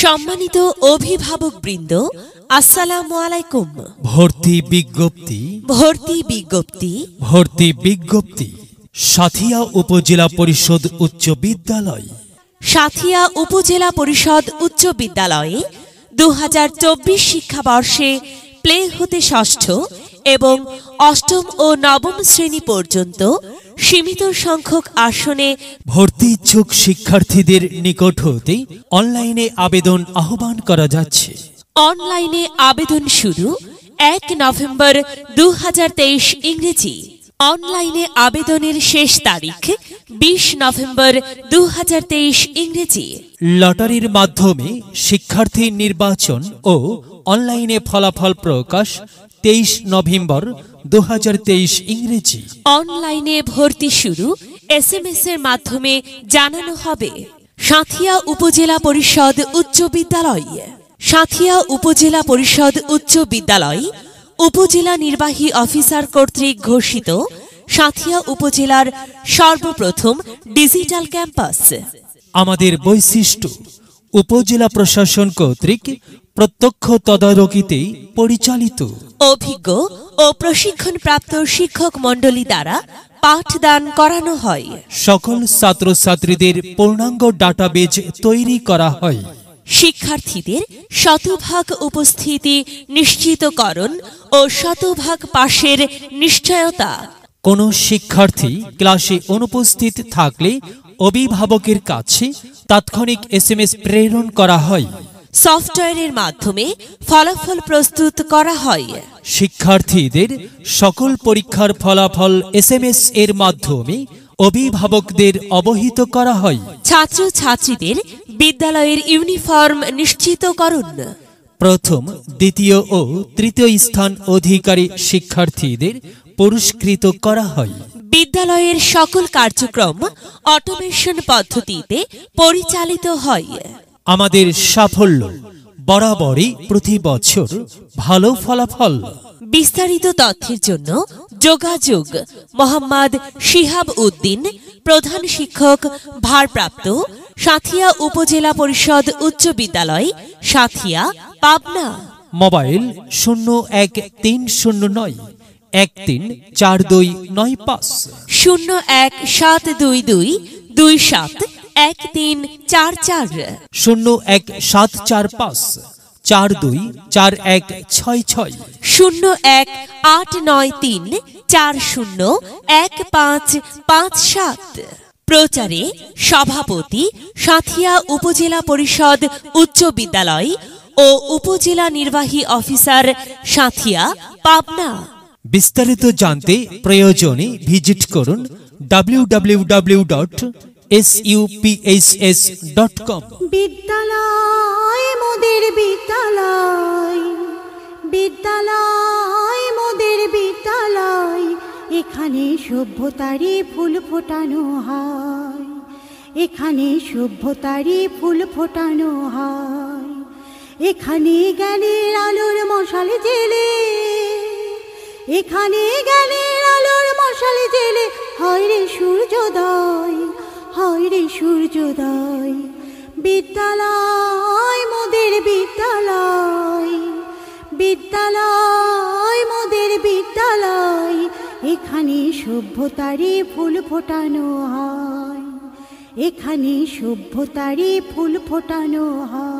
সম্মানিত অভিভাবকবৃন্দ, আসসালামু আলাইকুম। ভর্তি বিজ্ঞপ্তি ভর্তি বিজ্ঞপ্তি সাথিয়া উপজেলা পরিষদ উচ্চ বিদ্যালয়। সাথিয়া উপজেলা পরিষদ উচ্চ বিদ্যালয়ে 2024 শিক্ষাবর্ষে প্লে হতে ষষ্ঠ এবং অষ্টম ও নবম শ্রেণী পর্যন্ত সীমিত সংখ্যক আসনে ভর্তি ইচ্ছুক শিক্ষার্থীদের নিকট হতে অনলাইনে আবেদন আহ্বান করা যাচ্ছে। অনলাইনে আবেদন শুরু 1 নভেম্বর 2023 ইংরেজি। অনলাইনে আবেদনের শেষ তারিখ 20 নভেম্বর 2023 ইংরেজি। লটারির মাধ্যমে শিক্ষার্থী নির্বাচন ও অনলাইনে ফলাফল প্রকাশ 23 নভেম্বর 2023 ইংরেজি। অনলাইনে ভর্তি শুরু SMS এর মাধ্যমে জানানো হবে। সাথিয়া উপজেলা পরিষদ উচ্চ বিদ্যালয়। সাথিয়া উপজেলা পরিষদ উচ্চ বিদ্যালয় উপজেলা নির্বাহী অফিসার কর্তৃক ঘোষিত সাথিয়া উপজেলার সর্বপ্রথম ডিজিটাল ক্যাম্পাস। আমাদের বৈশিষ্ট্য উপজেলা প্রশাসন কর্তৃক প্রত্যক্ষ তদারকিতে পরিচালিত। অভিজ্ঞ ও প্রশিক্ষণপ্রাপ্ত শিক্ষক মণ্ডলী দ্বারা পাঠদান করানো হয়। সকল ছাত্রছাত্রীদের পূর্ণাঙ্গ ডাটাবেজ তৈরি করা হয়। শিক্ষার্থীদের শতভাগ উপস্থিতি নিশ্চিতকরণ ও শতভাগ পাশের নিশ্চয়তা। কোন শিক্ষার্থী ক্লাসে অনুপস্থিত থাকলে অভিভাবকের কাছে তাৎক্ষণিক SMS প্রেরণ করা হয়। সফটওয়্যারের মাধ্যমে ফলাফল প্রস্তুত করা হয়। শিক্ষার্থীদের সকল পরীক্ষার ফলাফল SMS এর মাধ্যমে অভিভাবকদের অবহিত করা হয়। ছাত্রছাত্রীদের বিদ্যালয়ের ইউনিফর্ম নিশ্চিতকরণ। প্রথম, দ্বিতীয় ও তৃতীয় স্থান অধিকারী শিক্ষার্থীদের পুরস্কৃত করা হয়। বিদ্যালয়ের সকল কার্যক্রম অটোমেশন পদ্ধতিতে পরিচালিত হয়। আমাদের সাফল্য বরাবরই প্রতি বছর ভালো ফলাফল। বিস্তারিত তথ্যের জন্য যোগাযোগ মোহাম্মদ শিহাব উদ্দিন, প্রধান শিক্ষক ভারপ্রাপ্ত, সাথিয়া উপজেলা পরিষদ উচ্চ বিদ্যালয়, সাথিয়া, পাবনা। মোবাইল 01309 134295 01722 27 1344 01745 424166 01893 40 1557। প্রচারে সভাপতি সাথিয়া উপজেলা পরিষদ উচ্চ বিদ্যালয় ও উপজেলা নির্বাহী অফিসার, সাথিয়া, পাবনা। বিস্তারিত জানতে প্রয়োজনে ভিজিট করুন www.supss.com। বিদ্যালয় মোদের বিদ্যালয়, বিদ্যালয় মোদের বিদ্যালয়, এখানে সভ্যতারই ফুল ফোটানো হয়, এখানে সভ্যতারই ফুল ফোটানো হয়। এখানে জ্ঞানের আলোর মশাল জেলে, এখানে জ্ঞানের আলোর মশাল জেলে হয় রে সূর্যোদয়, হয় রে সূর্যোদয়। বিদ্যালয় মোদের বিদ্যালয়, বিদ্যালয় মোদের বিদ্যালয়, এখানে সভ্যতারই ফুল ফোটানো হয়, এখানে সভ্যতারই ফুল ফোটানো হয়।